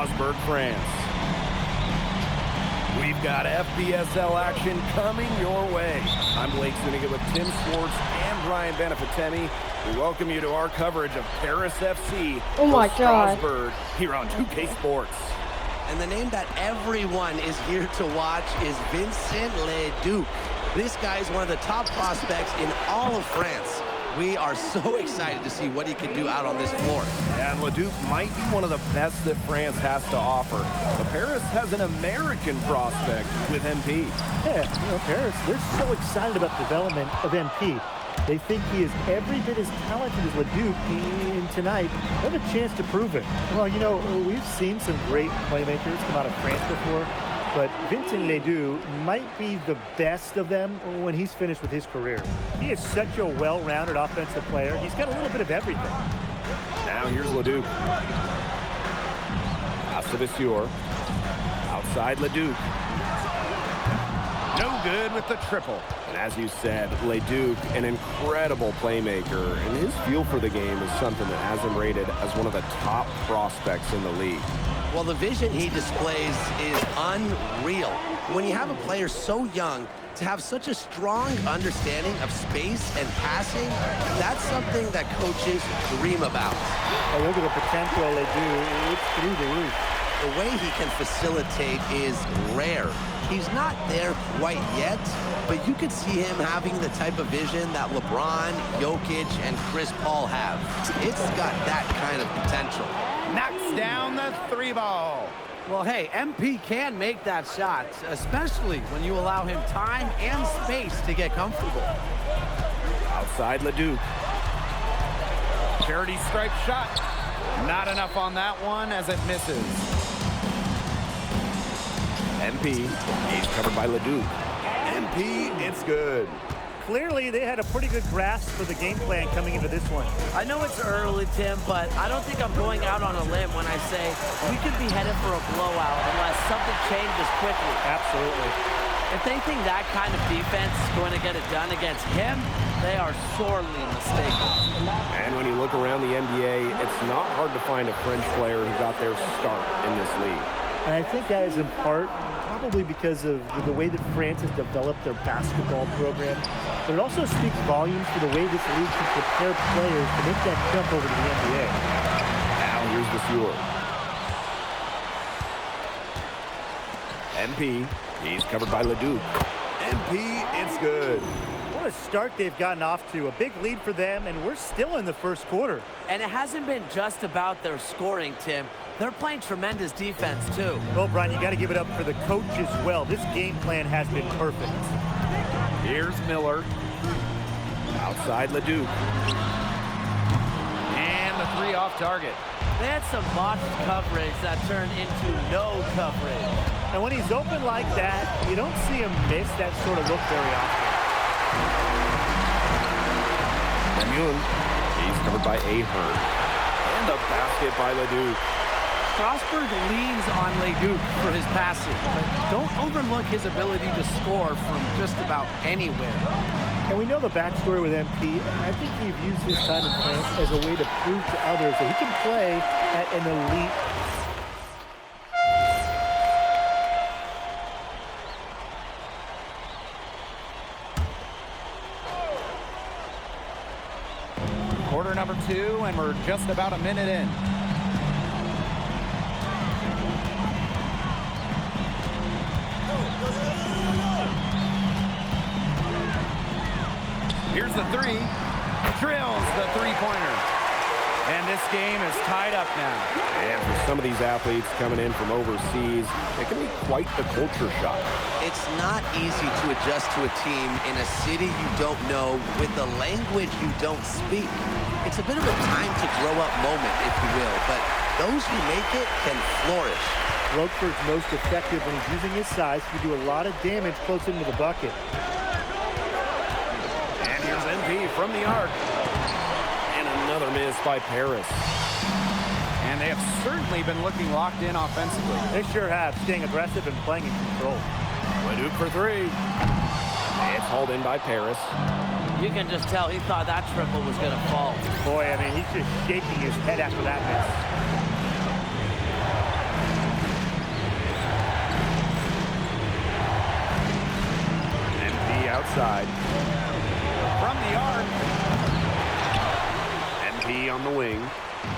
Strasbourg, France. We've got FPSL action coming your way. I'm Blake Zuniga with Tim Swartz and Brian Benefitemi. We welcome you to our coverage of Paris FC Strasbourg here on 2K Sports. And the name that everyone is here to watch is Vincent Leduc. This guy is one of the top prospects in all of France. We are so excited to see what he can do out on this floor. Yeah, and Leduc might be one of the best that France has to offer. But Paris has an American prospect with MP. Yeah, you know, Paris, they're so excited about the development of MP. They think he is every bit as talented as Leduc, and tonight they have a chance to prove it. Well, you know, we've seen some great playmakers come out of France before, but Vincent Leduc might be the best of them when he's finished with his career. He is such a well-rounded offensive player. He's got a little bit of everything. Now here's Leduc. Pass to Vasseur. Outside Leduc. No good with the triple. And as you said, Leduc, an incredible playmaker, and his feel for the game is something that has him rated as one of the top prospects in the league. Well, the vision he displays is unreal. When you have a player so young, to have such a strong understanding of space and passing, that's something that coaches dream about. Oh, look at the potential they do. It's through the roof. The way he can facilitate is rare. He's not there quite yet, but you could see him having the type of vision that LeBron, Jokic, and Chris Paul have. It's got that kind of potential. Knocks down the three ball. Well, hey, MP can make that shot, especially when you allow him time and space to get comfortable. Outside Leduc. Charity stripe shot. Not enough on that one as it misses. MP, he's covered by Leduc. MP, it's good. Clearly, they had a pretty good grasp for the game plan coming into this one. I know it's early, Tim, but I don't think I'm going out on a limb when I say we could be headed for a blowout unless something changes quickly. Absolutely. If they think that kind of defense is going to get it done against him, they are sorely mistaken. And when you look around the NBA, it's not hard to find a French player who got their start in this league. And I think that is in part probably because of the way that France has developed their basketball program. But it also speaks volumes for the way this league can prepare players to make that jump over to the NBA. Now here's the MP, he's covered by Leduc. MP, it's good. What a start they've gotten off to. A big lead for them, and we're still in the first quarter. And it hasn't been just about their scoring, Tim. They're playing tremendous defense, too. Well, Brian, you got to give it up for the coach as well. This game plan has been perfect. Here's Miller. Outside Leduc. And the three off target. They had some botched coverage that turned into no coverage. And when he's open like that, you don't see him miss that sort of look very often. Lemun, he's covered by Ahern. And a basket by Leduc. Strasbourg leans on Leduc for his passing, but don't overlook his ability to score from just about anywhere. And we know the backstory with MP. I think he views his time in France as a way to prove to others that he can play at an elite. Quarter number 2, and we're just about a minute in. Here's the three. Drills the three-pointer. And this game is tied up now. And for some of these athletes coming in from overseas, it can be quite the culture shock. It's not easy to adjust to a team in a city you don't know with a language you don't speak. It's a bit of a time to grow up moment, if you will, but those who make it can flourish. Roquefort's most effective when he's using his size to do a lot of damage close into the bucket. And here's MP from the arc. And another miss by Paris. And they have certainly been looking locked in offensively. They sure have, staying aggressive and playing in control. Leduc for three. It's hauled in by Paris. You can just tell he thought that triple was going to fall. Boy, I mean, he's just shaking his head after that miss. down the wing.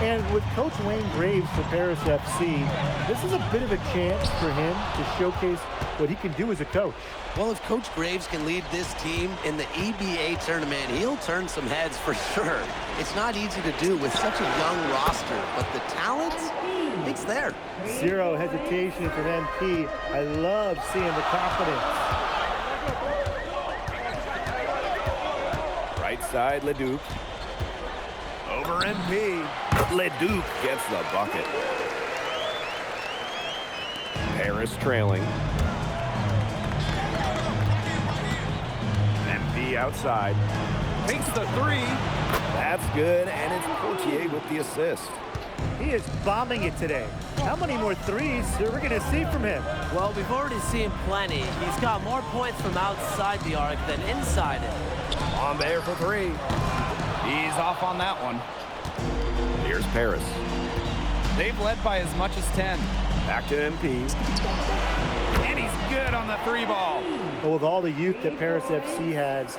And with Coach Wayne Graves for Paris FC, this is a bit of a chance for him to showcase what he can do as a coach. Well, if Coach Graves can lead this team in the EBA tournament, he'll turn some heads for sure. It's not easy to do with such a young roster, but the talent, it's there. Zero hesitation from MP. I love seeing the confidence. Right side, Leduc. Over MP. Leduc gets the bucket. Paris trailing. MP outside. Takes the three. That's good, and it's Portier with the assist. He is bombing it today. How many more threes are we going to see from him? Well, we've already seen plenty. He's got more points from outside the arc than inside it. On there for three. He's off on that one. Here's Paris. They've led by as much as 10. Back to MP. And he's good on the three ball. Well, with all the youth that Paris FC has,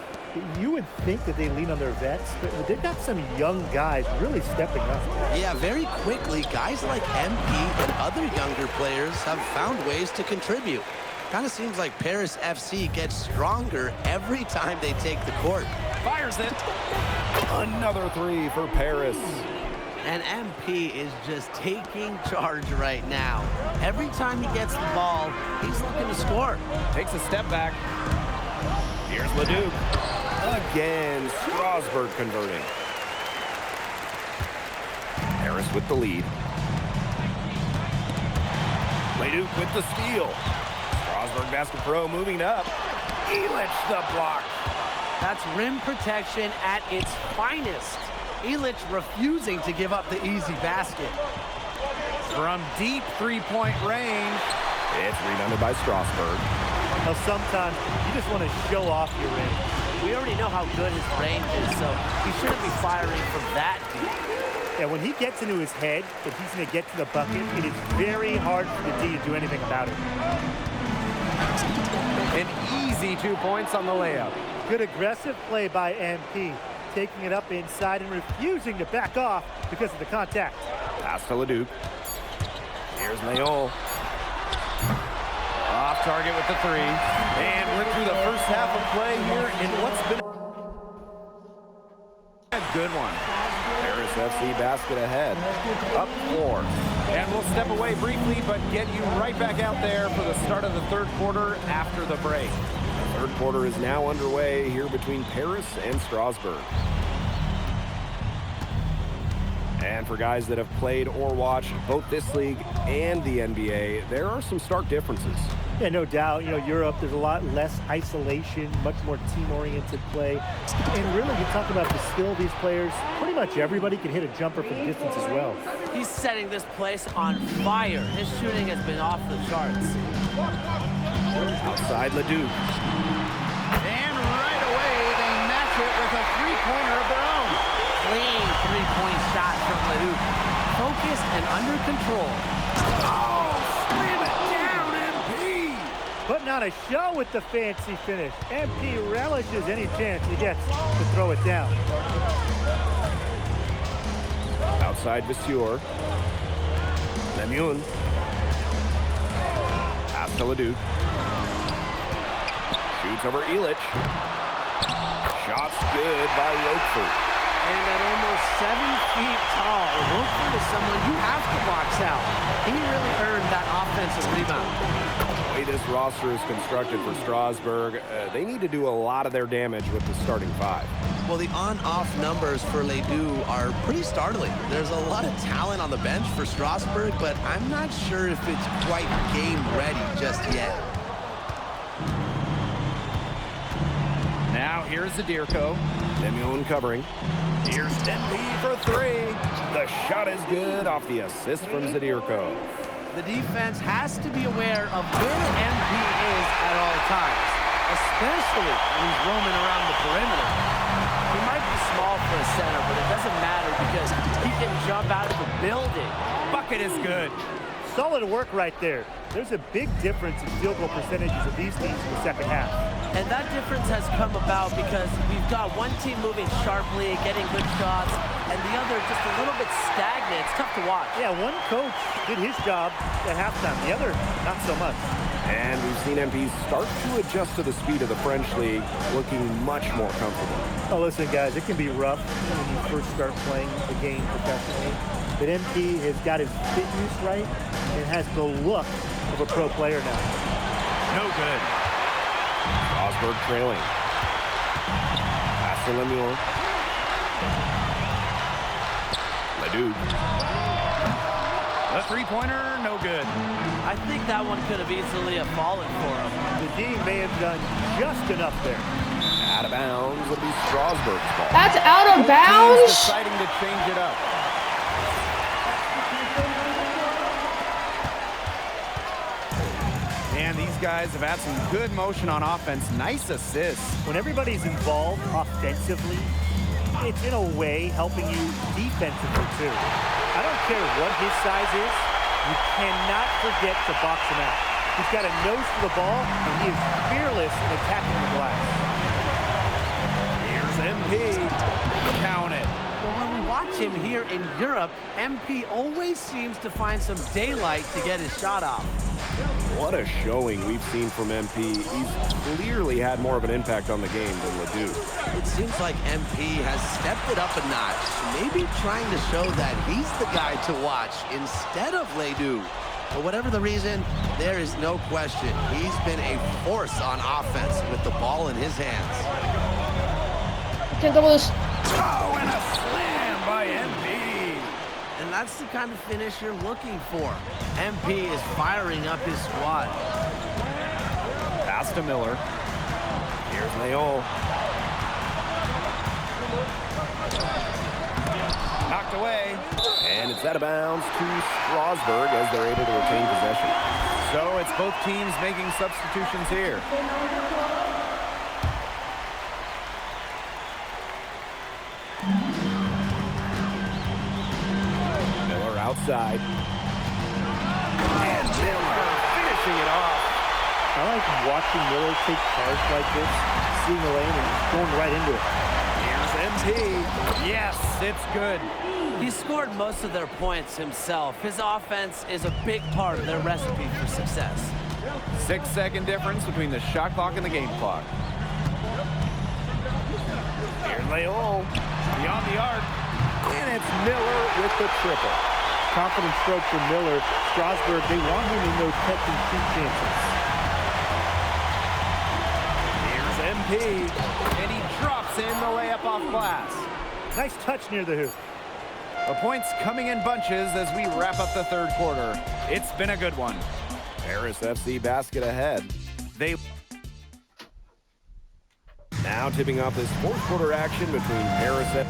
you would think that they lean on their vets, but they've got some young guys really stepping up. Yeah, very quickly, guys like MP and other younger players have found ways to contribute. Kind of seems like Paris FC gets stronger every time they take the court. Fires it. Another three for Paris. And MP is just taking charge right now. Every time he gets the ball, he's looking to score. Takes a step back. Here's Leduc. Again, Strasburg converting. Paris with the lead. Leduc with the steal. Strasburg Basket Pro moving up. Elich the block. That's rim protection at its finest. Elich refusing to give up the easy basket. From deep three-point range. It's rebounded by Strasburg. Now, sometimes you just want to show off your range. We already know how good his range is, so he shouldn't be firing from that deep. And when he gets into his head that he's going to get to the bucket, it is very hard for the D to do anything about it. An easy 2 points on the layup. Good aggressive play by MP, taking it up inside and refusing to back off because of the contact. Pass to Leduc. Here's Leon. Off target with the three. And went through the first half of play here in what's been A good one. Paris FC basket ahead. Up 4. And we'll step away briefly, but get you right back out there for the start of the third quarter after the break. The third quarter is now underway here between Paris and Strasburg. And for guys that have played or watched both this league and the NBA, there are some stark differences. Yeah, no doubt. You know, Europe, there's a lot less isolation, much more team-oriented play. And really, you talk about the skill of these players, pretty much everybody can hit a jumper from distance as well. He's setting this place on fire. His shooting has been off the charts. Outside Leduc. And right away, they match it with a three-pointer of their own. Clean three-point shot from Leduc. Focused and under control. Oh, slam it down, MP! Putting on a show with the fancy finish. MP relishes any chance he gets to throw it down. Outside Vasseur. Lemun. Pass to Leduc. Shoots over Elich. Shots good by Roquefort. And at almost 7 feet tall, Roquefort is someone you have to box out. He really earned that offensive rebound. The way this roster is constructed for Strasburg, they need to do a lot of their damage with the starting 5. Well, the on-off numbers for Ledoux are pretty startling. There's a lot of talent on the bench for Strasburg, but I'm not sure if it's quite game ready just yet. Now here's Zadirko. Lemun covering. Here's Denby for 3. The shot is good off the assist from Zadirko. The defense has to be aware of where MP is at all times, especially when he's roaming around the perimeter. He might be small for a center, but it doesn't matter because he can jump out of the building. Bucket is good. Solid work right there. There's a big difference in field goal percentages of these teams in the second half. And that difference has come about because we've got one team moving sharply, getting good shots, and the other just a little bit stagnant. It's tough to watch. Yeah, one coach did his job at halftime. The other, not so much. And we've seen MP start to adjust to the speed of the French League, looking much more comfortable. Oh, listen, guys, it can be rough when you first start playing the game professionally. But MP has got his fitness right and has the look of a pro player now. No good. Strasburg trailing. Pass to Lemuel. Leduc. A three-pointer, no good. I think that one could have easily have fallen for him. The D may have done just enough there. Out of bounds. It'll be Strasburg's ball. That's out of Teams bounds? deciding to change it up. And these guys have had some good motion on offense. Nice assists. When everybody's involved offensively, it's in a way helping you defensively too. I don't care what his size is, you cannot forget to box him out. He's got a nose for the ball, and he is fearless in attacking the glass. Here's MP. Count it. Well, when we watch him here in Europe, MP always seems to find some daylight to get his shot off. What a showing we've seen from MP. He's clearly had more of an impact on the game than Leduc. It seems like MP has stepped it up a notch, maybe trying to show that he's the guy to watch instead of Leduc. For whatever the reason, there is no question. He's been a force on offense with the ball in his hands. Can't double this. Oh, and a slam by MP. And that's the kind of finish you're looking for. MP is firing up his squad. Pass to Miller. Here's Leol. Knocked away. And it's out of bounds to Strasburg as they're able to retain possession. So it's both teams making substitutions here. Miller outside. And Miller finishing it off. I like watching Miller take charge like this, seeing the lane and going right into it. Here's MP. Yes, it's good. He scored most of their points himself. His offense is a big part of their recipe for success. 6-second difference between the shot clock and the game clock. Here's Leol. Beyond the arc. And it's Miller with the triple. Confident stroke for Miller. Strasburg, they want him in those catch and shoot chances. Here's MP. And he drops in the layup off glass. Nice touch near the hoop. The points coming in bunches as we wrap up the third quarter. It's been a good one. Paris FC basket ahead. They Now tipping off this fourth quarter action between Paris FC